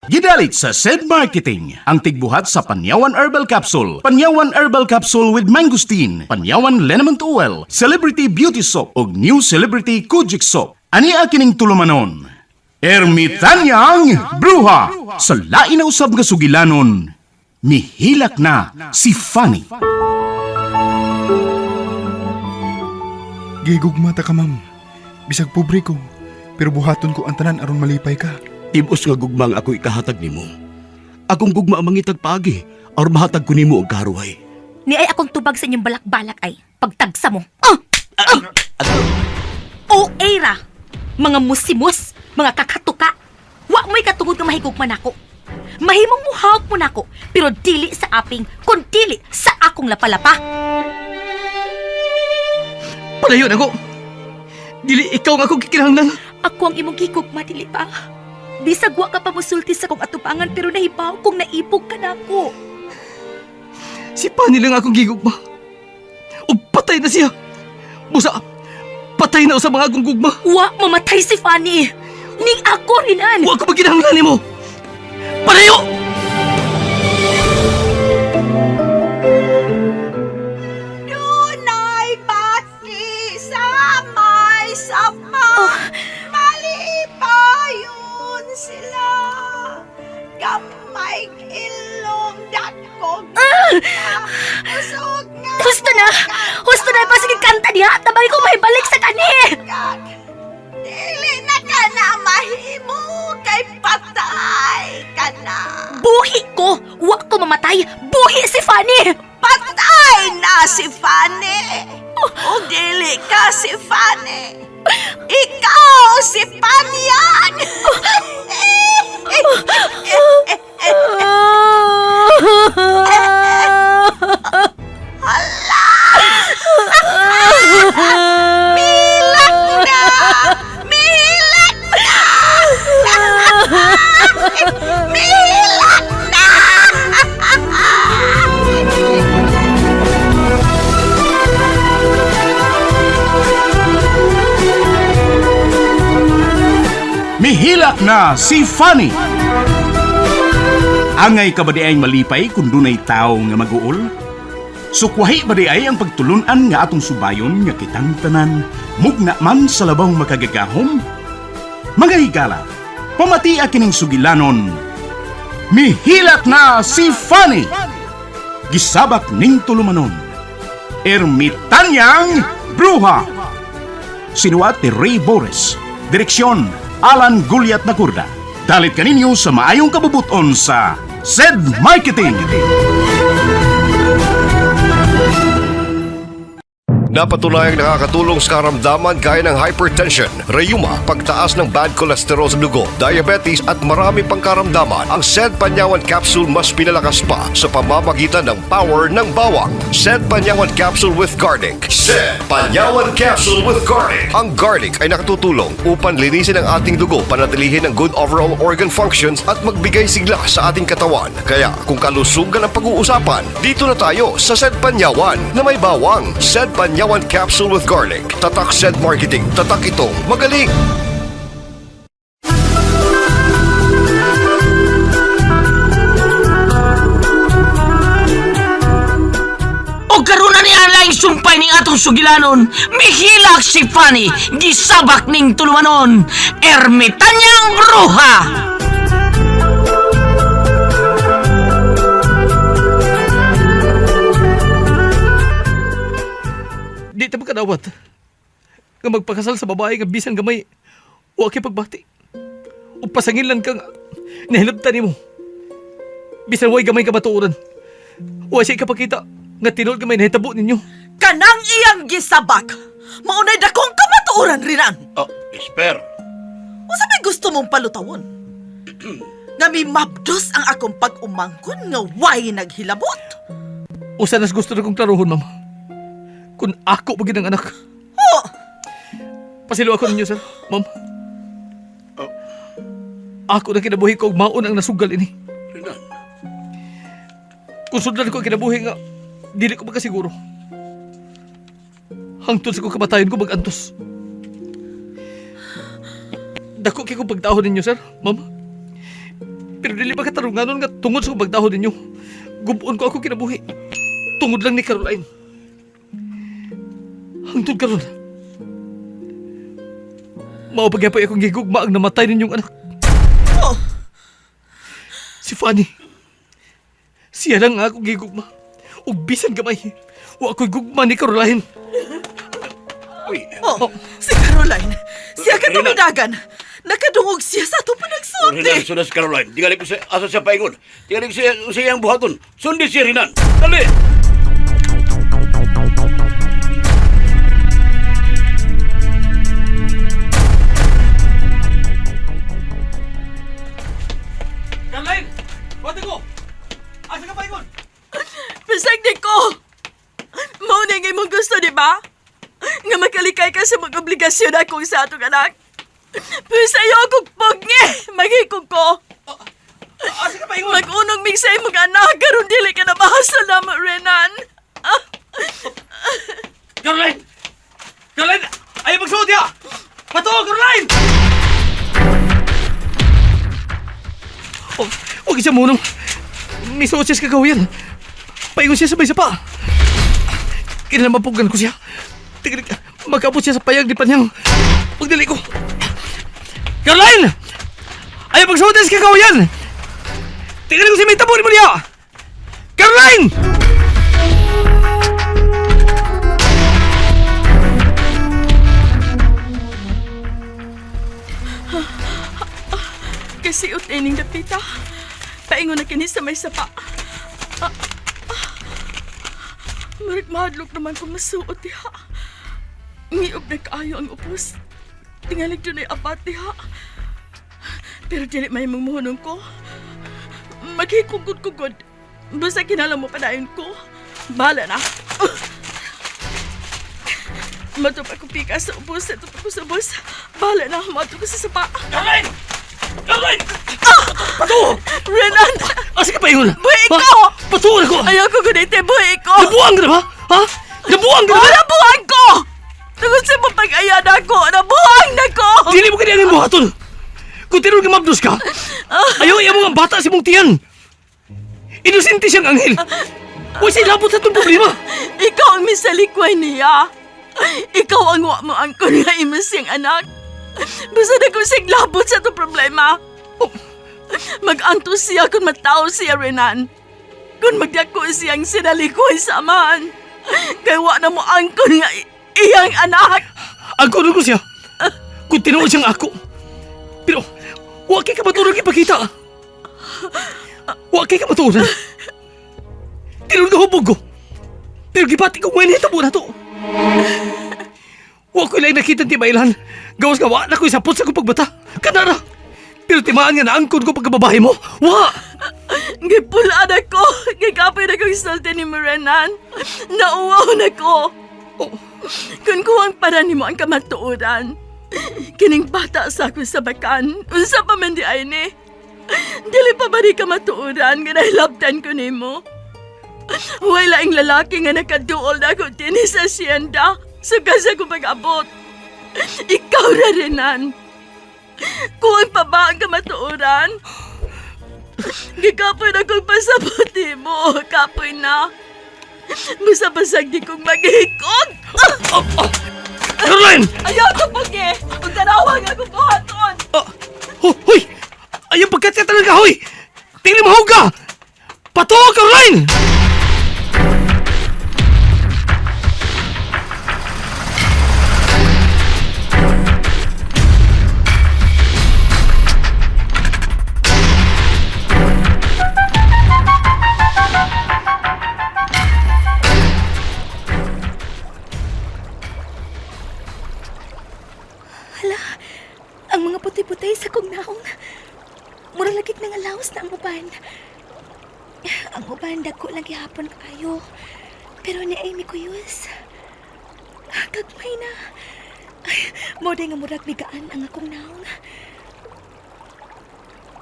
Gidalit sa SED Marketing, ang tigbuhat sa Panyawan Herbal Capsule, Panyawan Herbal Capsule with Mangosteen, Panyawan Liniment Oil, Celebrity Beauty Soap, ug New Celebrity Kojic Soap. Ani kining tulumanon. Ermitanyang Bruha! Sa lain na usab nga sugilanon, mihilak na si Fanny. Gigugmata ka, ma'am. Bisag pobre ko, pero buhaton ko ang tanan aron malipay ka. Tibos nga gugmang ako ikahatag nimo. Akong gugma ang mangitag pagi, or mahatag ko nimo og karuhay. Ni ay akong tubag sa inyong balak-balak ay pagtagsa mo. O era! Mga musimus, mga kakatuka. Wa mo'y katungod nga mahigugman ako. Mahimong muhawak mo nako, pero dili sa aping, kun dili sa akong lapalapa. Palayon ako! Dili ikaw nga akong kikinahanglan. Ako ang imong gigugma, dili pa. Bisag wa ka pa musulti sa kong atubangan, pero nahibaw kong naipog ka na ako. Si Pani lang akong gigugma. O patay na siya. Busa, patay na sa mga akong gugma. Wa mamatay si Fanny. Ning ako rinan. Wa ko maginahanglan nimo. Palayo! Dunay bati sa may sapa. Malipayon sila. Gamay ilong dakog. Usog nga. Husto na! Husto na! Pasig kanta niya! Tabay ko mahibalik sa kani! Dili na ka na mahimo kay patay ka na. Buhi ko! Wa ko mamatay! Buhi si Fanny! Patay na si Fanny. O dili ka si Fanny. Ikaw si Panyan. Hala! Milak na! Milak na! Milak na! Mihilak na si Fanny. Angay ka ba di ay malipay kung dunay tao nga mag-uol? Sukwahi ba di ay ang pagtulunan nga atong subayon nga kitang tanan, mugna man sa labang makagagahom? Mga higala, pamati kining sugilanon. Mihilak na si Fanny. Gisabak ning tulumanon. Ermitanyang Bruha. Sinuat ni Ray Boris. Direksyon Alan Gulyat Nagurda. Dalit kaninyo sa maayong kabubuton sa SED Marketing. Napatunayang nakakatulong sa karamdaman gaya ng hypertension, rheuma, pagtaas ng bad cholesterol sa dugo, diabetes at marami pang karamdaman. Ang SED Panyawan Capsule mas pinalakas pa sa pamamagitan ng power ng bawang. SED Panyawan Capsule with Garlic. SED Panyawan Capsule with Garlic. Ang garlic ay nakatutulong upang linisin ang ating dugo, panatilihin ang good overall organ functions at magbigay sigla sa ating katawan. Kaya kung kalusugan ang pag-uusapan, dito na tayo sa SED Panyawan na may bawang. SED Panyawan Capsule with Garlic. Tatak SED Marketing. Tatak itong magaling. O karon ni laing sumpay ning atong sugilanon, mihilak si Fanny, gisabak ning tulumanon, Ermitanyang Bruha. Di ta makadawat. Nga magpakasal sa babae nga bisan gamay, wa kay pagbati. O pasangilan kang nahilabtan nimo. Bisan way gamay ka matuoran. Wa siya kapakita nga tinol gamay nahitabo ninyo. Kanang iyang gisabak. Maunay dakong kamatuoran rinan. Oh, Esper. Unsa may gusto mong palutawon? Nga may mabdos ang akong pag-umangkon nga way naghilabot. Usa nas gusto na kong klaruhon, ma'am. Kung ako pagin ang anak. Oh, Pasilo ako ninyo, sir. Ma'am. Oh. Ako na kinabuhi ko og maon ang nasugal ini. Rinan. Kung sundan ko ang kinabuhi nga, dili ko magkasiguro. Hangtod sa kong kamatayon ko mag-antos. Dako kay kong pagtahon ninyo, sir. Ma'am. Pero dili ba katarunganon nga tungod sa pagdahon ninyo. Gubon ko ako kinabuhi. Tungod lang ni Caroline. Hangtod karon. Mao pagyapay akong gigugma ang namatay ninyong anak. Oh, Si Fanny. Siya lang nga akong gigugma. Ug bisan gamay. Wa ako'y gugma ni Caroline. oh, si Caroline. Siya ka tumidagan. Nakadungog siya sa atong panagsulti. Rinan, sunas Caroline. Di ko siya asa siya paingon. Di ko siya ang buhaton. Sundi si Rinan. Dali! Caroline! Wate ko! Asa ka paingon? Bisag di ko. Mauna nga imong gusto, di ba? Nga makalikay ka sa mga obligasyon akong sa atong anak. Pero sa'yo akong pogne. Maghikog ko. Asa ka paingon? Mag-unong mig sa imong anak. Karon dili ka na mahasal na mo, Renan. Caroline! Caroline! Ayaw magsuot ya! Pato, Caroline! Oh, huwag siya munong. May suot siya sa kagawian. Paingon siya sabay sa pa. Kinalamapugan ko siya. Tingnan, magkabot siya sa payag di Panyang. Pagdali ko. Caroline! Ayaw magsuot siya sa kagawian! Tingnan ko siya may tabon mo niya! Caroline! Kasi utlining dapita. Paingon na kini sa may sapa. Marik mahadlok naman kung masuot diha. Ngiyop na kaayo ang upos. Tingalig doon ay apat diha. Pero dili may mumuhunong ko. Maghikugod-kugod. Basta kinala mo padayon ko. Bahala na. Matup ako pika sa ubos. Matup ako sa ubos. Bahala na. Matup ko sa sapa. Caroline! Caroline! Pato! Renan! Asa ka paingon? Buhi ko! Ha? Pato na ko! Ayaw ko gunite, buhi ko! Nabuang ka na ba? Ha? Nabuang ka na ba? Nabuang ko! Tungod sa papag-ayan ako, nabuang na ko! Dili mo kanya ang buhaton. Kung tinuro ka mabdos ka, ayaw iya mo nga bata si mong tiyan. Inusinti siyang anghel. Huwag siya labot sa itong problema. Ikaw ang misalikway niya. Ikaw ang wa mo ang kun nga imo siyang anak. Basta na kung siyang labot sa itong problema. Mag-anto siya kung matao siya, Renan. Kung magdako siyang sinalikoy sa amahan. Kaya wa na mo angkon nga iyang anak. Angkonon ko siya. Kung tinuod siyang ako. Pero, huwag kay kamaturan ipakita. Huwag kay kamaturan. Tinuod ka hubog ko. Pero gipati ko ngayon hitabo na to. Huwag ko lang nakita ti Mailan. Gawas nga wa na ko'y sapot sa kong pagbata. Kanara. Pero timaan nga naangkon ko pagkababae mo. Wa! Gipulaan ako. Gikapoy na kong isulti ni Renan. Nauwaw na ko. Kung kuwang para ni mo ang kamatuoran. Kining bata sa akong sabakan. Unsa pa man di ay ni. Dili pa ba di kamatuoran nga nahilabtan ko ni mo. Wala ang lalaki nga nakaduol na ako din sa asyenda. Sugas ako pag-abot. Ikaw na Renan. Kuwang pa ba ang kamatuoran? Gikapoy na kong pasabuti mo. Kapoy na. Masabasag di kong maghikog. Caroline! Ayaw ko pagi. Huwag tarawang ako buhaton. Hoy! Ayaw pagkatiyatan ng kahoy! Tingnan mo ka! Pato, Caroline! Ang mga puti-puti sa kong naong. Mura lagit ng alawas na ang uban. Ang uban, dako lagi hapon kayo. Pero ni Amy kuyos. Kagmay na. Moday nga murag bigaan ang akong naong.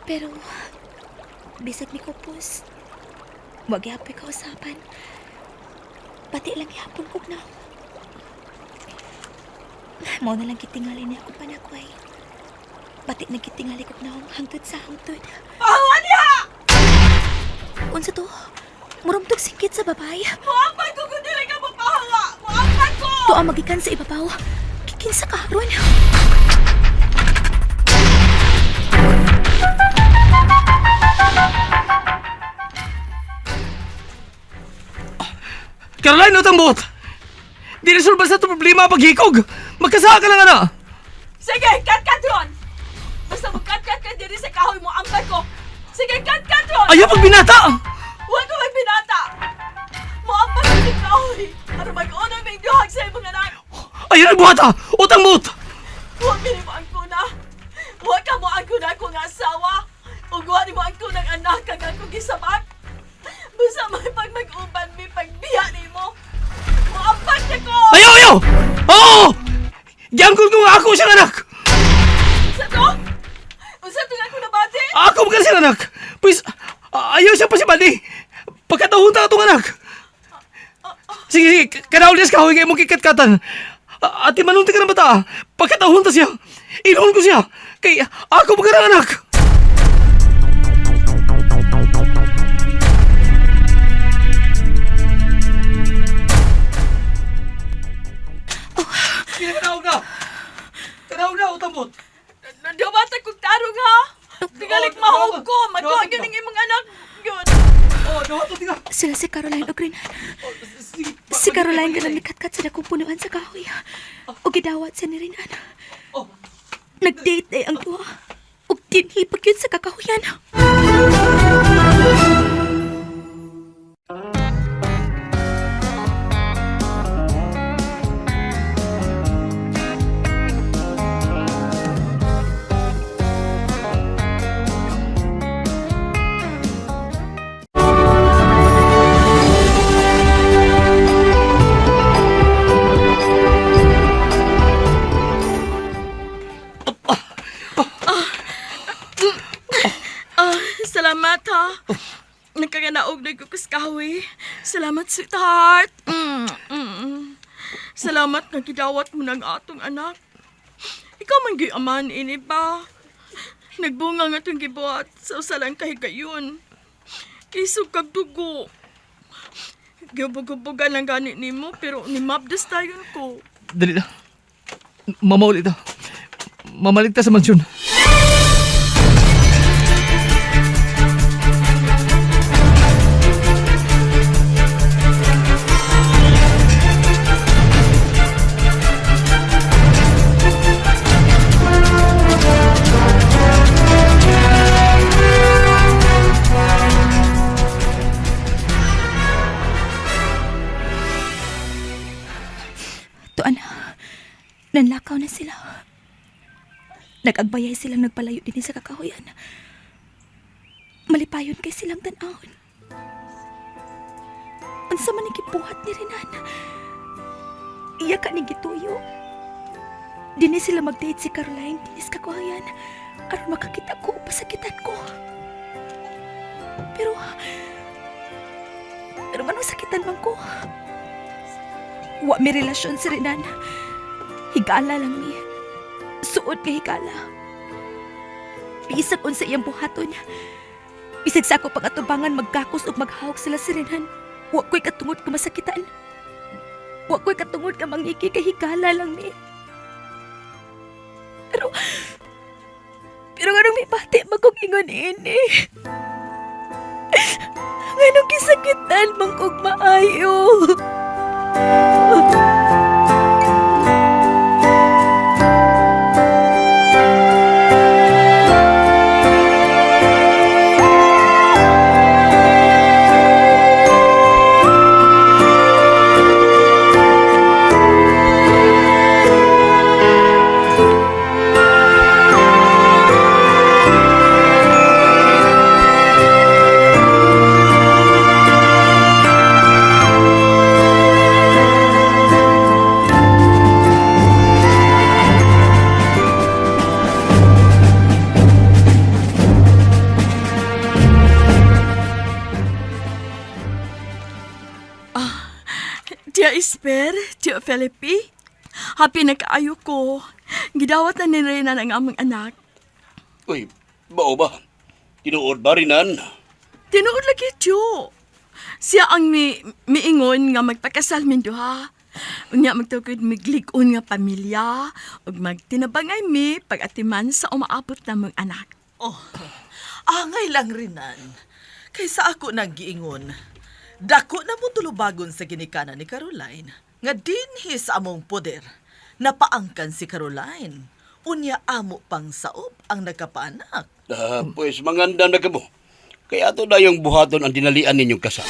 Pero, bisag ni kupos. Wag yapoy kausapan. Pati lang yapon kog naong. Mao na lang kitingali niya ako panakway. Pati nagkitingali ko na hangtod sa hangtod. Awan niya! unsa to? Murong tog sikit sa babay. Muampan ko kung dili ka mapahawa! Muampan ko! Tuwa magikan sa ibabaw. Kikinsa ka haron. Caroline, utang buot! Di resolba sa ito problema paghikog! Magkasaka ka lang, ana! Sige, kat-kat ron! Basta mag-kat-kat ka diri sa kahoy mo, ampan ko! Sige, kat-kat ron! Ayaw pag binata! Huwag ko may binata! Muampan ko yung kahoy! Para mag-unang may duhag sa ibang anak! Ayaw na buhata! Utang buot! Huwag mo ang kuna! Huwag ka mo ang kuna kong asawa! Ug huwag mo ang kunang anak kag akong gisabak! Basta may pag mag-uban may pagbiya ni mo! Muampan niya ko! Ayaw, ayaw! Oo! Giyangkol ko nga ako siyang anak! Unsa to? Unsa to nga ako nabati? Ako ba siyang anak? Please, ayaw siya pa si Bandi! Pagkatahon ta itong anak! Sige, sige, kanaulis ka, huwag kayo mong kikatkatan! Ati manunti ka ng bata, pagkatahon ta siya! Inuhon ko siya! Kay ako ba ng anak! Kanawag na! Kanawag na, utambot! Dawata kong tarong ha! Tingalik mahog ko! Magkuha yun ang imong anak! Yun! Oh, dawato, tiga! Sila si Caroline ug Renan. Si Caroline ganang mikatkat sa dakong punuan sa kahoy. O gidawat sa ni Renan. Oh. Nag-date ay ang duha. Ug tinhipag yun sa kakahuyan. Salamat ha! Nagkaganaog na ko kaskahoy. Salamat, sweetheart! Salamat na gidawat mo ng atong anak. Ikaw man giaman ini ba? Nagbunga nga itong gibuhat sa usalang kahigayon. Isog kag dugo. Gabog-bogan lang ganit ni mo, pero nimabdas tayo ko. Dali na. Mamaulit na. Mamalik ta sa mansyon. Tuan, nanlakaw na sila. Nag-agbayay silang nagpalayo din sa kakahuyan. Malipayon kay silang tanahon. Unsa man ang gibuhat ni Renan. Iya ka ni gituyo. Dini sila mag-date si Caroline dinis kakahuyan aron makakita ko pasakitan ko. Pero manong sakitan man ko. Wa mi relasyon si Renan. Higala lang mi. Suod nga higala. Bisag unsa iyang buhaton. Bisag sa ako pangatubangan magkakos ug maghawak sila si Renan. Wa ko'y katungod ka masakitan. Wa ko'y katungod ka mangiki kay higala lang mi. Pero anong may bati magkong ingon ini. Nganong kisakitan mangkog maayo. Tia Esper, Tia Felipe, happy na kaayo ko. Gidawat na ni Renan ang among anak. Uy, bao ba? Tinuod ba rinan? Tinuod lagi Diyo. Siya ang miingon nga magpakasal min duha. Unya magtukod miglig-on nga pamilya ug magtinabangay mi pag-atiman sa umaabot na mong anak. Oh, angay lang rinan. Kaysa ako nag-giingon. Dako na mo tulubagon sa ginikanan ni Caroline. Nga dinhi sa among poder. Napaangkan si Caroline. Unya amo pang saop ang nagkapaanak. Pues manganda na kamo. Kaya ito na yung buhaton ang dinalian ninyong kasal.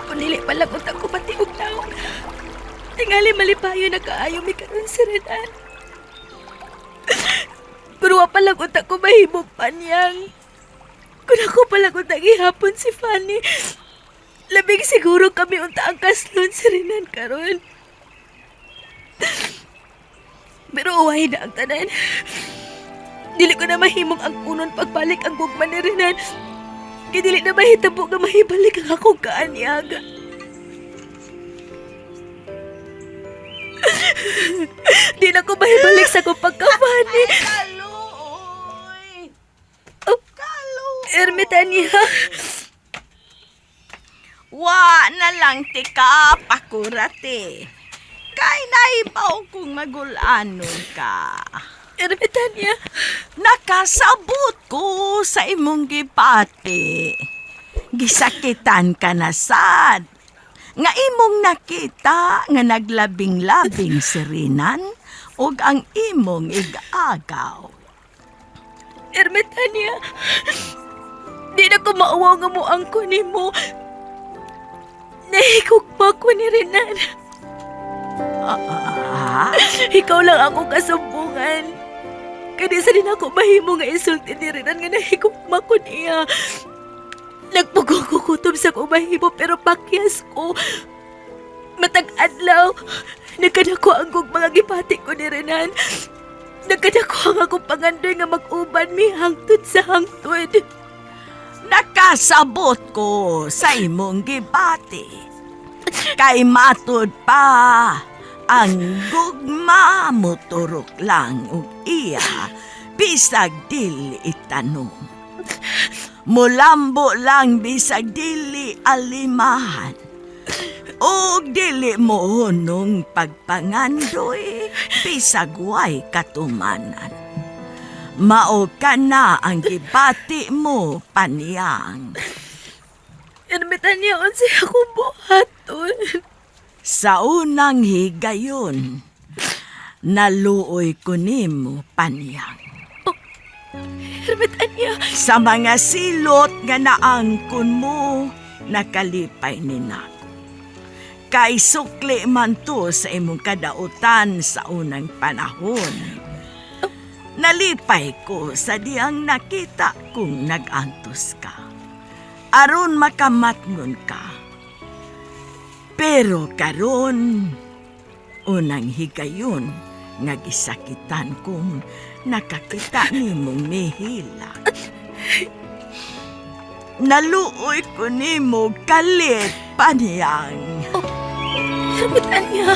Kung dili palang utak ko patiog naon. Tingali malipayo na kaayo mi karon si Renan. Pero wa palang utak ko mahimong panyang. Kung ako palang utak ihapon si Fanny, labing siguro kami unta ang kaslon si Renan karon. Pero uwahin na ang tanan. Dili ko na mahimong ang punon pagbalik ang gugma ni Renan. Kaya dili na mahitabo nga mahibalik ang akong kaanyaga. Di na ko mahibalik sa kong pagkafani. Kaloy! Oh, Kaloy! Ermitania. Wa na lang tika pakurate. Kay naibaw kung magulanon ka. Ermitania. Nakasabot ko sa imong gipati. Gisakitan ka na sad. Nga imong nakita nga naglabing-labing si Rinan ug ang imong igagaw. Ermitania. Di na ko mauwaw nga mo ang kunin mo. Nahigugma ko ni Renan. Ikaw lang ako kasumbungan. Kaya sa din ako mahimo nga insulti ni Renan nga nahigugma ko niya. Nagpagkukutom sa ko mahimo pero pakyas ko. Matag-adlaw. Nagkadako ang mga gipati ko ni Renan. Nagkadako ang akong pangandoy nga mag-uban mi hangtod sa hangtod. Nakasabot ko sa imong gibati. Kay matud pa ang gugma mo turok lang ug iya bisag dili itanong. Mulambo lang bisag dili alimahan. Og dili mo nung pagpangandoy bisag way katumanan. Mao ka na ang gibati mo, Panyang. Ermitania, unsay akong buhaton. Sa unang higayon, naluoy ko nimo, Panyang. Ermitania. Sa mga silot nga naangkon mo, nakalipay ni Nako. Kay sukli man to sa imong kadautan sa unang panahon. Nalipay ko sa diyang nakita kung nag-antos ka. Aron makamatngon ka. Pero karon, unang higayon, nga gisakitan kong nakakita nimong nihila. Naluoy ko nimo kalit, Panyang. Ermitania.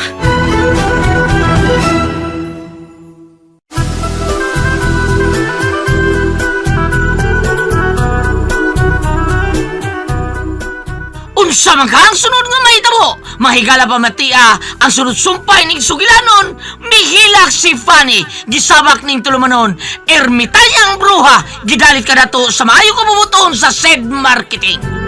Unsa man ka ang sunod nga mahitabo? Mahigala pa matia ang sunod sumpay ning sugilanon. Mihilak si Fanny, gisabak ning tulumanon. Ermitanyang bruha, gidalit ka dato sa maayo kabubuton sa SED Marketing.